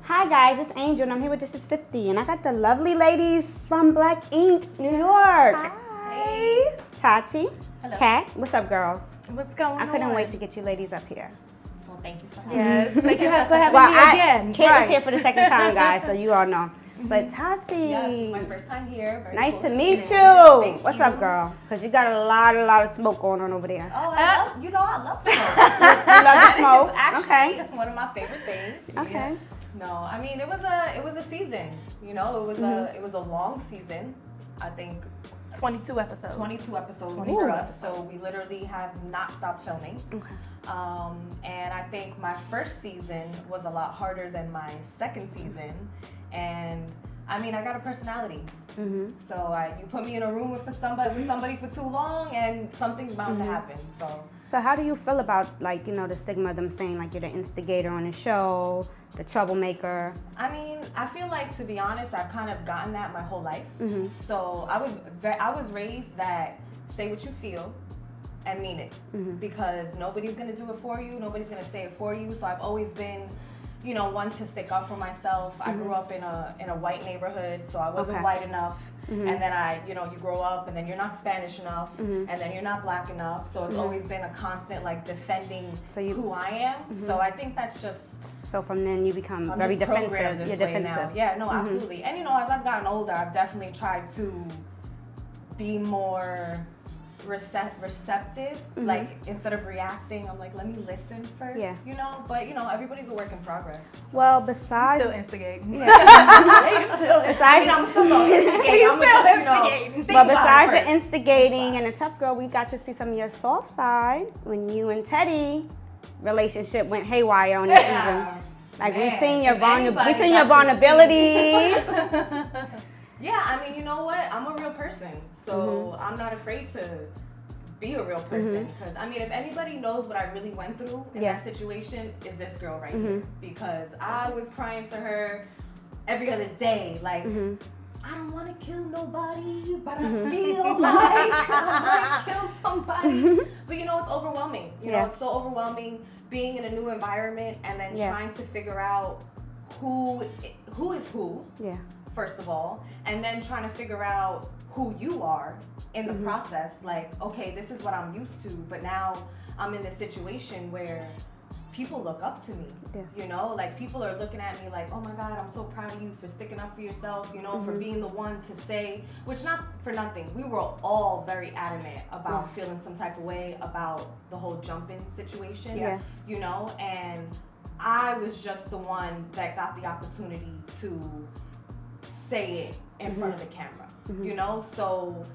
Hi guys, it's Angel and I'm here with This is 50 and I got the lovely ladies from Black Ink, New York. Hi. Tati, Hello. Kat, what's up girls? What's going on? I couldn't wait to get you ladies up here. Well, thank you for having me. Yes, thank you for having Well, me again. Kat is here for the second time, guys, so you all know. But Tati, yes, it's my first time here. Very nice cool to see meet you. you. What's you. up, girl? Because you got a lot of smoke going on over there. Oh, I love smoke. You love the That smoke? is actually Okay. one of my favorite things. Okay. Yeah. No, I mean it was a season. You know, it was a long season. I think 22 episodes. 22 episodes 22 for us. episodes. So we literally have not stopped filming. Okay. And I think my first season was a lot harder than my second season. And I mean, I got a personality. Mm-hmm. So you put me in a room with somebody for too long, and something's bound to happen. So how do you feel about, like, you know, the stigma of them saying, like, you're the instigator on the show, the troublemaker? I mean, I feel like, to be honest, I've kind of gotten that my whole life. Mm-hmm. So I was raised that say what you feel and mean it, because nobody's gonna do it for you, nobody's gonna say it for you. So I've always been, you know, one to stick up for myself. I grew up in a white neighborhood, so I wasn't white enough. And then you grow up and then you're not Spanish enough, and then you're not black enough. So it's always been a constant, like, defending who I am. So I think that's just. So from then you become I'm very just programmed defensive. this You're way defensive. now. Yeah, no, absolutely. And you know, as I've gotten older, I've definitely tried to be more receptive. Like, instead of reacting, I'm like, let me listen first. Yeah. You know, but you know, everybody's a work in progress. So. Well, besides Still instigating. besides I'm still gonna instigate. I'm gonna just, think well, about besides it the first. instigating and the tough girl, we got to see some of your soft side when you and Teddy relationship went haywire on this season. Like, we Man, seen your if anybody vulnerabilities. Yeah, I mean, you know what? I'm a real person, so I'm not afraid to be a real person. Because I mean, if anybody knows what I really went through in that situation, is this girl right here. Because I was crying to her every other day, like, I don't want to kill nobody, but I feel like I might kill somebody. But you know, it's overwhelming. You know, it's so overwhelming being in a new environment and then trying to figure out who is who. Yeah. First of all, and then trying to figure out who you are in the process. Like, okay, this is what I'm used to, but now I'm in this situation where people look up to me. Yeah. You know, like, people are looking at me like, oh my God, I'm so proud of you for sticking up for yourself, you know, for being the one to say, which, not for nothing, we were all very adamant about feeling some type of way about the whole jumping situation. Yes. You know, and I was just the one that got the opportunity to say it in front of the camera, you know? So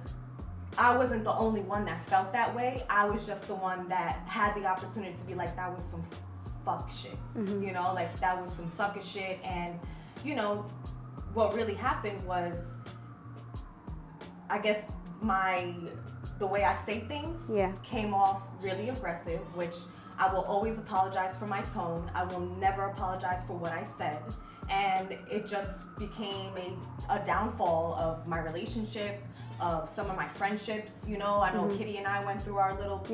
I wasn't the only one that felt that way. I was just the one that had the opportunity to be like, that was some fuck shit, you know? Like, that was some sucker shit. And, you know, what really happened was, I guess the way I say things came off really aggressive, which I will always apologize for my tone. I will never apologize for what I said. And it just became a downfall of my relationship, of some of my friendships. You know, I know Kitty and I went through our little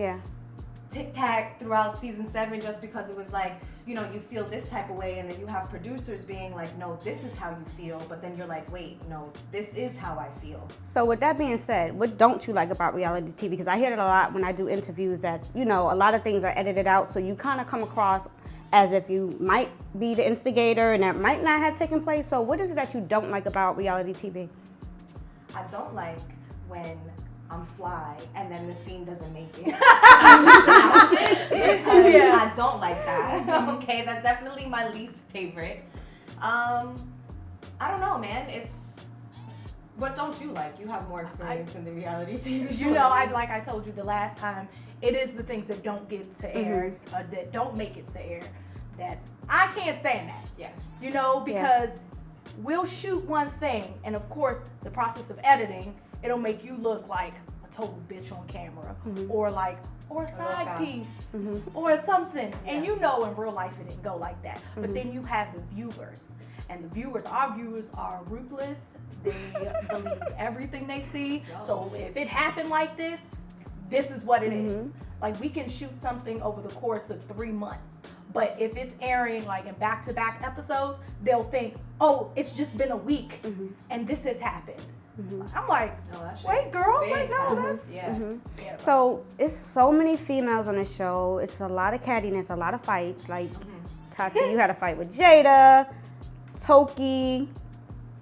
tic-tac throughout season 7, just because it was like, you know, you feel this type of way, and then you have producers being like, no, this is how you feel. But then you're like, wait, no, this is how I feel. So with that being said, what don't you like about reality TV? Because I hear it a lot when I do interviews that, you know, a lot of things are edited out, so you kind of come across as if you might be the instigator and that might not have taken place. So what is it that you don't like about reality TV? I don't like when I'm fly and then the scene doesn't make it. Because I don't like that. Okay, that's definitely my least favorite. I don't know, man. What don't you like? You have more experience in the reality TV show. You know, like I told you the last time, it is the things that don't get to air, that don't make it to air, that I can't stand that. Yeah. You know, because we'll shoot one thing, and of course, the process of editing, it'll make you look like a total bitch on camera, or a side piece, or something. Yeah. And you know, in real life, it didn't go like that. But then you have the viewers, and our viewers are ruthless. They believe everything they see. So if it happened like this is what it is. Like, we can shoot something over the course of 3 months, But if it's airing like in back-to-back episodes, they'll think, oh, it's just been a week and this has happened. I'm like, wait, girl, wait, no, that's yeah. So it's so many females on the show. It's a lot of cattiness, a lot of fights. Like Tati, you had a fight with Jada, Toki.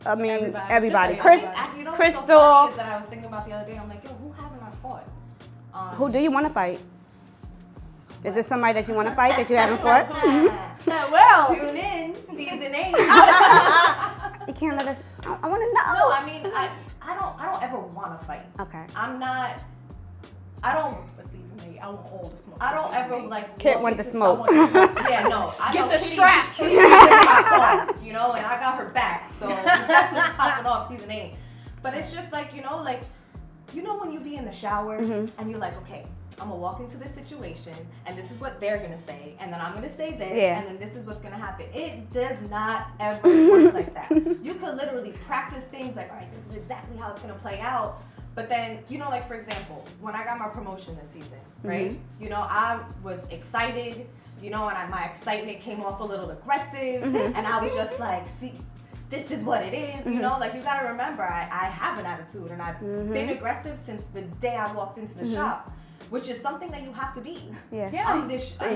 I mean, everybody. You know Crystal. what's so funny is that I was thinking about the other day. I'm like, yo, who haven't I fought? Who do you want to fight? Is there somebody that you want to fight that you haven't fought? Well, Tune in, season 8. You can't let us. I want to know. No, I mean, I don't ever want to fight. Okay. I don't I want all the smoke. I don't ever like. Can't want the smoke. Yeah, no. I Get know the straps. Kitty off, you know, and I got her back, so we're definitely popping off season 8. But it's just like, you know when you be in the shower and you're like, okay, I'm gonna walk into this situation and this is what they're gonna say, and then I'm gonna say this, and then this is what's gonna happen. It does not ever work like that. You could literally practice things like, all right, this is exactly how it's gonna play out. But then, you know, like for example, when I got my promotion this season, right? You know, I was excited, you know, and my excitement came off a little aggressive, and I was just like, see, this is what it is, you know? Like, you gotta remember, I have an attitude, and I've been aggressive since the day I walked into the shop, which is something that you have to be. Yeah.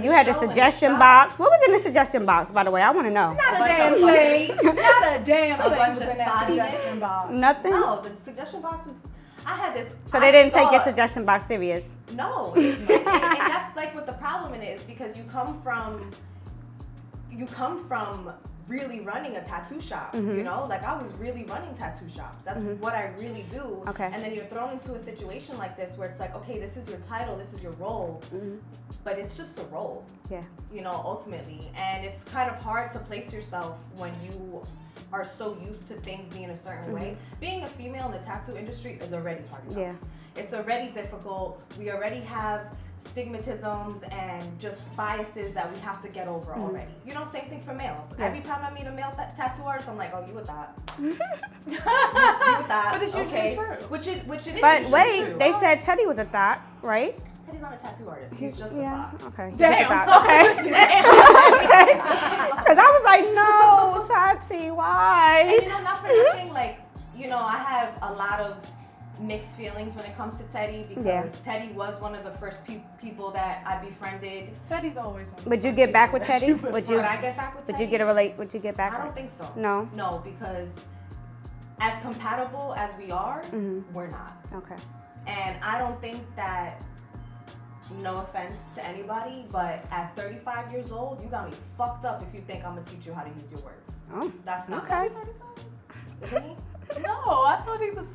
You had the suggestion box. What was in the suggestion box, by the way? I want to know. Not a damn thing. Not a damn thing bunch was of in that suggestion box. Nothing? No, the suggestion box was, I had this. So they didn't take your suggestion box serious? No, and that's like what the problem in it is, because you come from really running a tattoo shop, you know? Like, I was really running tattoo shops. That's what I really do. Okay. And then you're thrown into a situation like this where it's like, okay, this is your title, this is your role, but it's just a role. Yeah. You know, ultimately. And it's kind of hard to place yourself when you are so used to things being a certain way. Being a female in the tattoo industry is already hard enough. Yeah. It's already difficult. We already have stigmatisms and just biases that we have to get over already. You know, same thing for males. Yeah. Every time I meet a male tattoo artist, I'm like, oh, you with that? You with that? But it's usually true. Which it is But usually wait, true. they said Teddy was a thought, right? Teddy's not a tattoo artist. He's just a thought. Okay. Damn. Okay. Because I was like, no, Tati, why? And you know, not for nothing, like, you know, I have a lot of mixed feelings when it comes to Teddy, because Teddy was one of the first people that I befriended. Teddy's always one. Would you get back with Teddy? Would I get back with Teddy? Would you get back? I don't think so. No? No, because as compatible as we are, we're not. Okay. And I don't think that, no offense to anybody, but at 35 years old, you got me fucked up if you think I'm gonna teach you how to use your words. Oh. That's not okay. 35. Isn't he? No, I thought he was.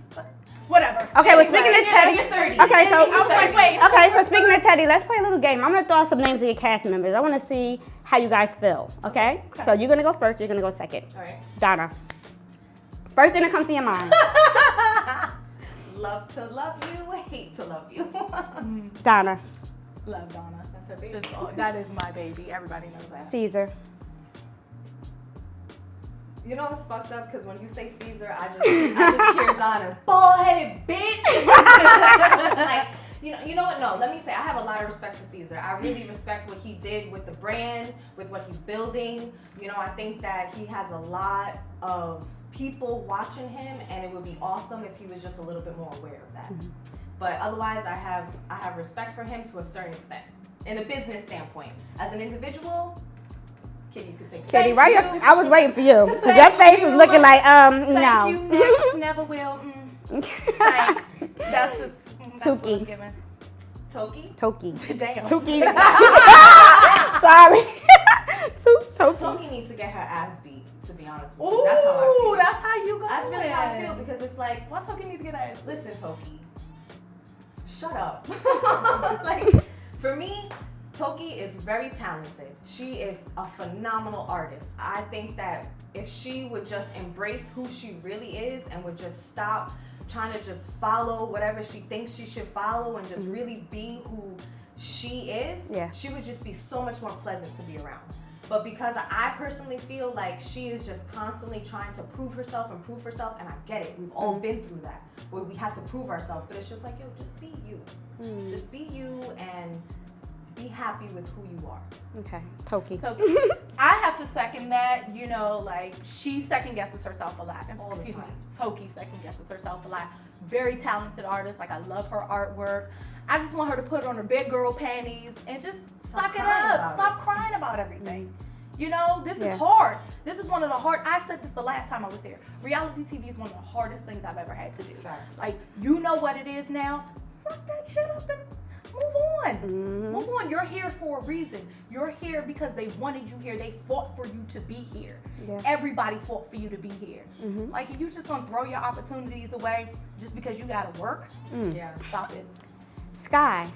Whatever. Okay, well, speaking of Teddy, you're 30. Okay, so I'm like, wait. Okay, so speaking of Teddy, let's play a little game. I'm gonna throw out some names of your cast members. I want to see how you guys feel. Okay? So you're gonna go first. You're gonna go second. All right. Donna. First thing that comes to your mind. Love to love you, hate to love you. Donna. Love Donna. That's her baby. That is my baby. Everybody knows that. Caesar. You know what's fucked up? Because when you say Caesar, I just hear Donna, bald-headed bitch. It's like, you know what? No, let me say, I have a lot of respect for Caesar. I really respect what he did with the brand, with what he's building. You know, I think that he has a lot of people watching him, and it would be awesome if he was just a little bit more aware of that. But otherwise, I have respect for him to a certain extent. In a business standpoint, as an individual, kid, you could say. Katie, right? I was waiting for you because your face was looking like Thank no. you, next, never will. Thank. That's just Tuki. Toki? Damn. Tuki. Sorry. Toki. Toki needs to get her ass beat, to be honest with you. That's how I feel. That's how you go. That's really how I feel, because it's like, why Toki need to get her ass? listen, Toki, shut up. Like, for me, Toki is very talented. She is a phenomenal artist. I think that if she would just embrace who she really is and would just stop trying to just follow whatever she thinks she should follow and just really be who she is, she would just be so much more pleasant to be around. But because I personally feel like she is just constantly trying to prove herself, and I get it. We've all been through that, where we had to prove ourselves, but it's just like, yo, just be you. Just be you and be happy with who you are. Okay, Toki. So I have to second that. You know, like she second guesses herself a lot. Excuse me, Toki second guesses herself a lot. Very talented artist. Like I love her artwork. I just want her to put on her big girl panties and just suck it up. Stop crying about everything. You know, this is hard. This is one of the hard. I said this the last time I was here. Reality TV is one of the hardest things I've ever had to do. Facts. Like you know what it is now. Suck that shit up and move on. Mm-hmm. Move on. You're here for a reason. You're here because they wanted you here. They fought for you to be here. Yeah. Everybody fought for you to be here. Mm-hmm. Like if you just gonna throw your opportunities away just because you gotta work, Yeah. stop it. Sky.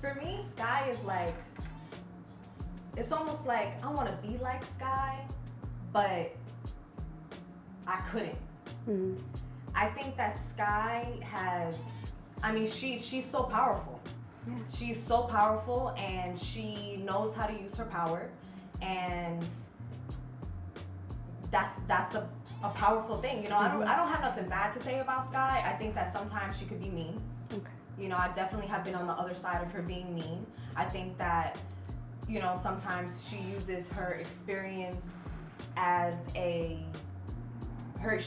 For me, Sky is like, it's almost like I want to be like Sky, but I couldn't. Mm-hmm. I think that Sky has, I mean, she's so powerful. Yeah. She's so powerful, and she knows how to use her power, and that's a powerful thing. You know, I don't have nothing bad to say about Sky. I think that sometimes she could be mean. Okay. You know, I definitely have been on the other side of her being mean. I think that, you know, sometimes she uses her experience as she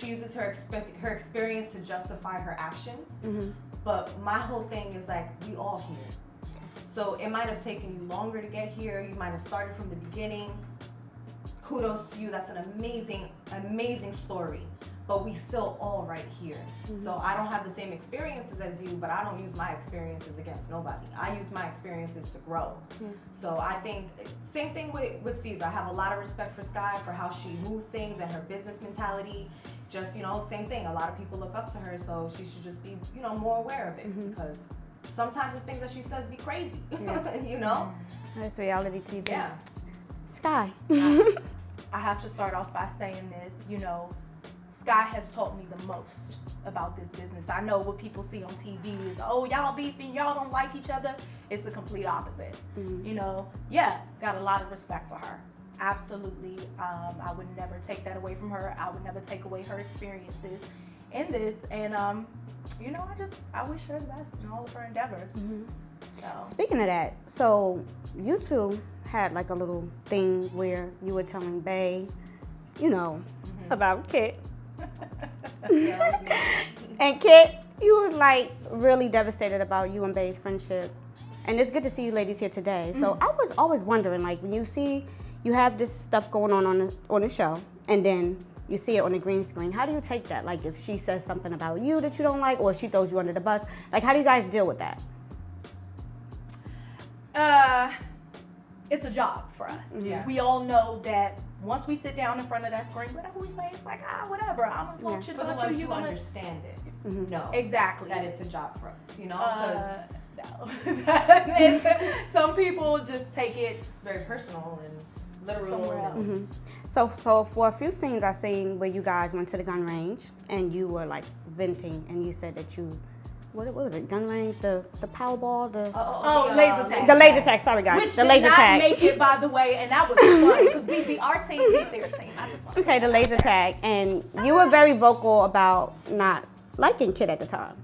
uses her experience to justify her actions. Mm-hmm. But my whole thing is like, we all here. So it might have taken you longer to get here. You might have started from the beginning. Kudos to you. That's an amazing, amazing story. But we still all right here. Mm-hmm. So I don't have the same experiences as you, but I don't use my experiences against nobody. I use my experiences to grow. Yeah. So I think, same thing with Caesar. I have a lot of respect for Sky, for how she moves things and her business mentality. Just, you know, same thing. A lot of people look up to her, so she should just be, you know, more aware of it. Mm-hmm. Because sometimes the things that she says be crazy, Yeah. you know? That's reality TV. Yeah. Sky. I have to start off by saying this, you know, Sky has taught me the most about this business. I know what people see on TV is, oh, y'all beefing, y'all don't like each other. It's the complete opposite. Mm-hmm. You know, yeah, got a lot of respect for her. Absolutely. I would never take that away from her. I would never take away her experiences in this. And, you know, I wish her the best in all of her endeavors. Mm-hmm. So. Speaking of that, so you two had like a little thing where you were telling Bay, you know, about Kit. Yeah, that was me. And Kit, you were like really devastated about you and Bay's friendship. And it's good to see you ladies here today. So I was always wondering, like, when you see you have this stuff going on the show, and then you see it on the green screen, how do you take that? Like, if she says something about you that you don't like, or if she throws you under the bus, like, how do you guys deal with that? It's a job for us. Yeah. We all know that once we sit down in front of that screen, whatever we say, it's like, whatever. I'm gonna talk shit For the about ones you. who Gonna understand it, Mm-hmm. know exactly that it's a job for us, you know? no. Some people just take it Very personal and literal. somewhere else. Mm-hmm. So for a few scenes I seen where you guys went to the gun range and you were like venting, and you said that you, what was it, gun range, the Powerball, the Laser tag. the laser tag. Sorry guys, Which the did laser not tag. make it, by the way, and that was fun because our team beat their team. I just want to Okay, the laser tag, and you were very vocal about not liking Kit at the time.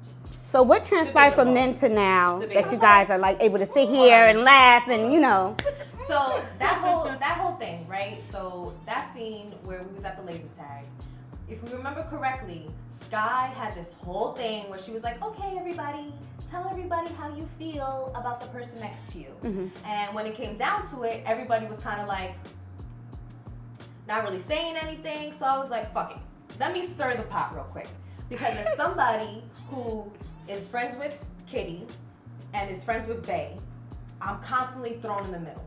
So what transpired from then to now that you guys are like able to sit here and laugh and, you know? So that whole thing, right? So that scene where we was at the laser tag, if we remember correctly, Sky had this whole thing where she was like, okay, everybody, tell everybody how you feel about the person next to you. Mm-hmm. And when it came down to it, everybody was kind of like, not really saying anything. So I was like, fuck it. Let me stir the pot real quick. Because as somebody who is friends with Kitty and is friends with Bay, I'm constantly thrown in the middle.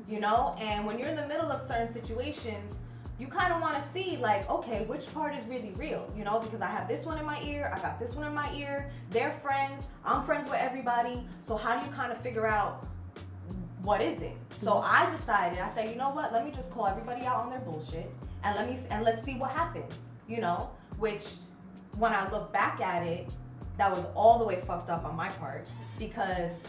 You know? And when you're in the middle of certain situations, you kind of want to see, like, okay, which part is really real, you know? Because I have this one in my ear, I got this one in my ear, they're friends, I'm friends with everybody, so how do you kind of figure out what is it? So I decided, I said, you know what, let me just call everybody out on their bullshit, and let's see what happens, you know? Which, when I look back at it, that was all the way fucked up on my part, because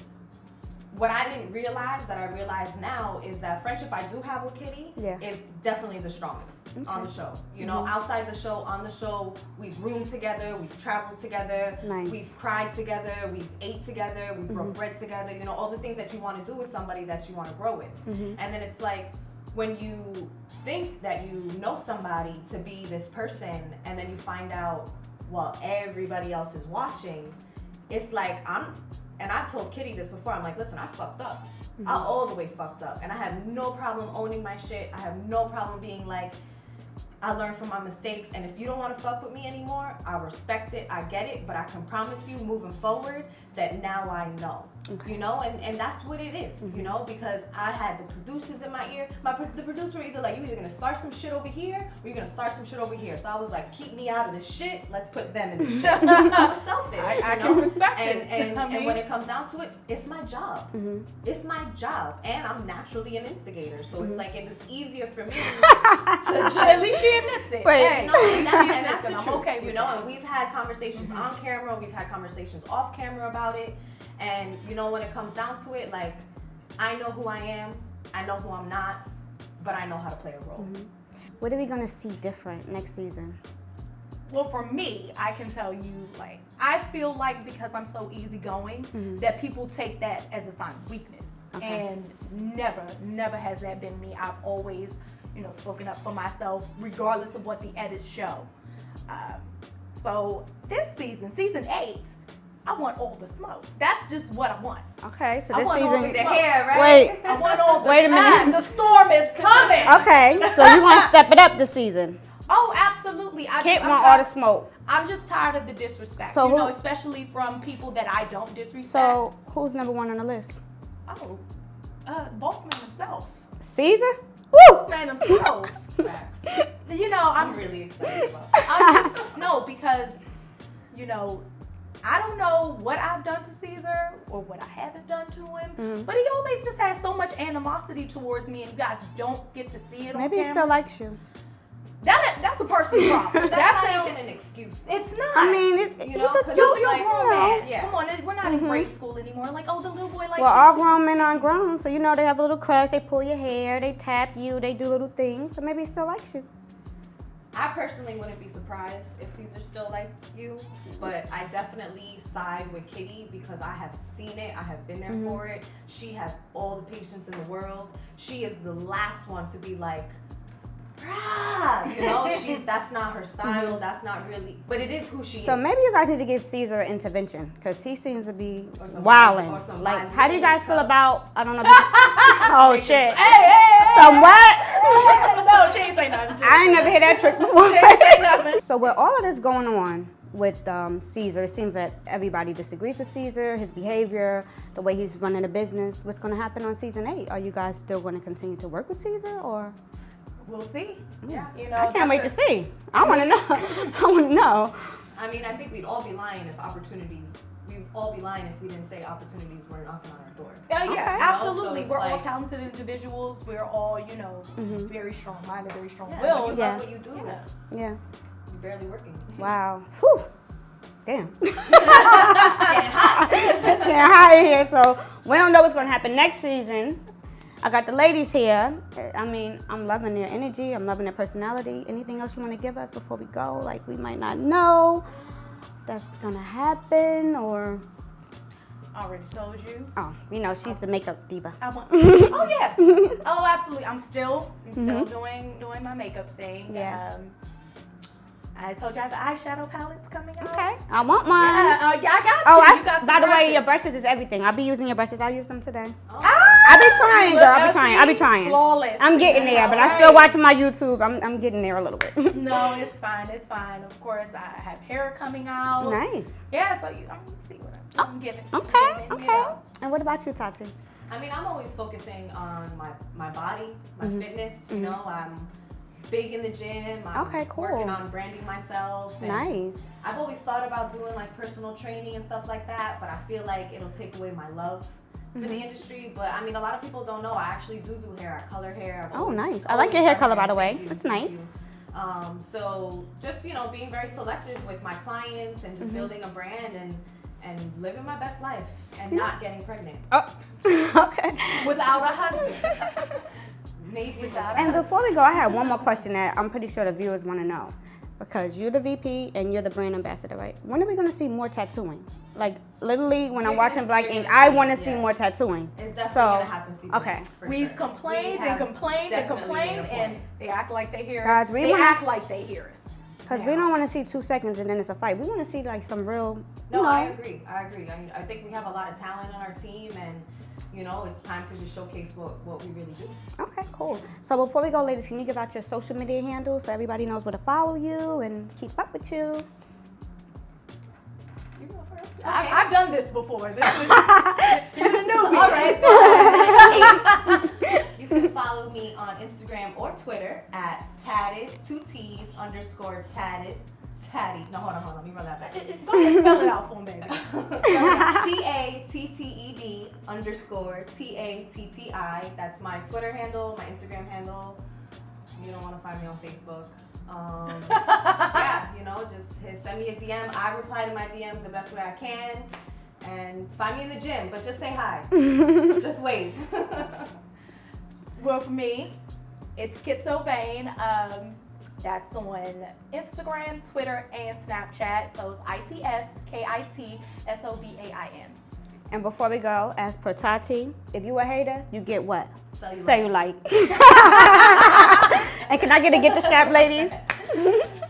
what I didn't realize that I realize now is that friendship I do have with Kitty is definitely the strongest on the show. You know, outside the show, on the show, we've roomed together, we've traveled together, we've cried together, we've ate together, we broke bread together, you know, all the things that you want to do with somebody that you want to grow with. And then it's like, when you think that you know somebody to be this person, and then you find out, well, everybody else is watching, it's like, and I've told Kitty this before, I'm like, listen, I fucked up. I all the way fucked up. And I have no problem owning my shit. I have no problem being like, I learned from my mistakes, and if you don't want to fuck with me anymore, I respect it, I get it, but I can promise you moving forward that now I know. You know, and that's what it is, you know, because I had the producers in my ear. The producers were either like, you're either going to start some shit over here, or you're going to start some shit over here. So I was like, keep me out of this shit, let's put them in the shit. I was selfish. I can respect it. And when it comes down to it, it's my job. It's my job. And I'm naturally an instigator. So it's like, if it's easier for me to just... At least she admits it. Wait. Hey, No, and that's the I'm truth, okay with you know, that. and we've had conversations on camera, we've had conversations off camera about it, and you know, when it comes down to it, like, I know who I am, I know who I'm not, but I know how to play a role. What are we gonna see different next season? Well, for me, I can tell you, like, I feel like because I'm so easygoing, that people take that as a sign of weakness. And never has that been me. I've always, you know, spoken up for myself, regardless of what the edits show. So this season, season 8, I want all the smoke. That's just what I want. Okay, so I this want all season. the Hair, right? Wait. I want all the Wait a minute. The storm is coming. Okay, so you want to step it up this season? Oh, absolutely. Can't want all the smoke. I'm just tired of the disrespect. So you know, especially from people that I don't disrespect. So who's number 1 on the list? Oh, boss man himself. Caesar? Woo! Boss man himself. Facts. You know, I'm really excited about it. no, because, you know, I don't know what I've done to Caesar or what I haven't done to him, but he always just has so much animosity towards me, and you guys don't get to see it on Maybe he camera. still likes you. That's a personal problem. That's not even an excuse. It's not. I mean, it's, You know, can 'cause still, it's you're like, a grown you know. man. Yeah. Come on, we're not in grade school anymore. Like, oh, the little boy likes Well, you. all grown men aren't grown, so you know they have a little crush. They pull your hair, they tap you, they do little things. So maybe he still likes you. I personally wouldn't be surprised if Caesar still liked you, but I definitely side with Kitty because I have seen it. I have been there for it. She has all the patience in the world. She is the last one to be like, "Brah," you know, that's not her style. That's not really, but it is who she is. So maybe you guys need to give Caesar an intervention because he seems to be Or some wilding. or some Like, Vaseline how do you guys feel stuff. about? I don't know. Oh shit! Hey. Some what? No, she ain't say nothing. I ain't never heard that trick before. She ain't say nothing. So with all of this going on with Caesar, it seems that everybody disagrees with Caesar, his behavior, the way he's running the business. What's going to happen on season 8? Are you guys still going to continue to work with Caesar, or? We'll see. Yeah. You know, I can't wait to see. I want to know. I want to know. I mean, I think we'd all be lying if we'd all be lying if we didn't say opportunities were knocking on our door. Yeah, Okay. absolutely. So it's We're all like- talented individuals. We're all, you know, very strong-minded, very Yeah, strong-willed. when you Yeah. love what you do, it's Yeah. you're barely working. Wow. Whew. Damn. Getting hot. It's getting hot in here, so we don't know what's going to happen next season. I got the ladies here. I mean, I'm loving their energy. I'm loving their personality. Anything else you want to give us before we go? Like, we might not know that's going to happen, or... Already told you. Oh, you know, she's the makeup diva. I want. Oh yeah. Oh, absolutely. I'm still doing my makeup thing. Yeah. I told you I have the eyeshadow palettes coming out. Okay. I want mine. Yeah, I got you. Oh, You got by the way, your brushes. brushes is everything. I'll be using your brushes. I'll use them today. Ah, I be trying, look, girl. I be see? trying. I be trying. Flawless. I'm getting there, but I'm Right. still watching my YouTube. I'm getting there a little bit. No, it's fine. It's fine. Of course, I have hair coming out. Nice. Yeah, so I'm gonna see what I'm giving. Okay. You Okay. know. And what about you, Tati? I mean, I'm always focusing on my body, my Mm-hmm. fitness. You know, I'm big in the gym. I'm Okay, cool. working on branding myself. And Nice. I've always thought about doing like personal training and stuff like that, but I feel like it'll take away my love for Mm-hmm. the industry. But I mean, a lot of people don't know. I actually do hair. I color hair. I've Oh, always- nice. I like your always hair done color, by the way. Thank you, That's thank nice. you. So just, you know, being very selective with my clients and Mm-hmm. just building a brand and living my best life and not getting pregnant. Oh, without a husband. Maybe Without And before we go, I have one more question that I'm pretty sure the viewers want to know. Because you're the VP and you're the brand ambassador, right? When are we going to see more tattooing? Like, literally, when I'm You're watching gonna- Black you're Ink, gonna I see want to it, see yeah. more tattooing. It's definitely So, gonna happen season okay. 1, for We've sure. complained We and have complained and definitely complained, made a and point. they act like they hear Guys, us. we They wanna- act like they hear us. Because we now. don't want to see 2 seconds and then it's a fight. We want to see, like, some real, No, you know. I agree. I mean, I think we have a lot of talent on our team, and you know, it's time to just showcase what we really do. Okay, cool. So before we go, ladies, can you give out your social media handles so everybody knows where to follow you and keep up with you? You go first. Okay. I've done this before. This is you're the newbie. All right. Go ahead. You can follow me on Instagram or Twitter at tatted, 2 T's _ tatted. Tatty. No, hold on. Let me run that back. Go ahead, spell it out for me. TATTED _ TATTI. That's my Twitter handle, my Instagram handle. You don't want to find me on Facebook. Yeah, you know, just send me a DM. I reply to my DMs the best way I can. And find me in the gym, but just say hi. Just wave. Well, for me, it's Schizovane. That's on Instagram, Twitter, and Snapchat. So it's ITSKITSOVAIN. And before we go, as per Tati, if you a hater, you get what? Cellulite. And can I get the strap, ladies?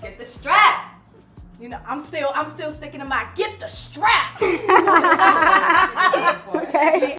Get the strap. You know, I'm still sticking to my get the strap. Okay.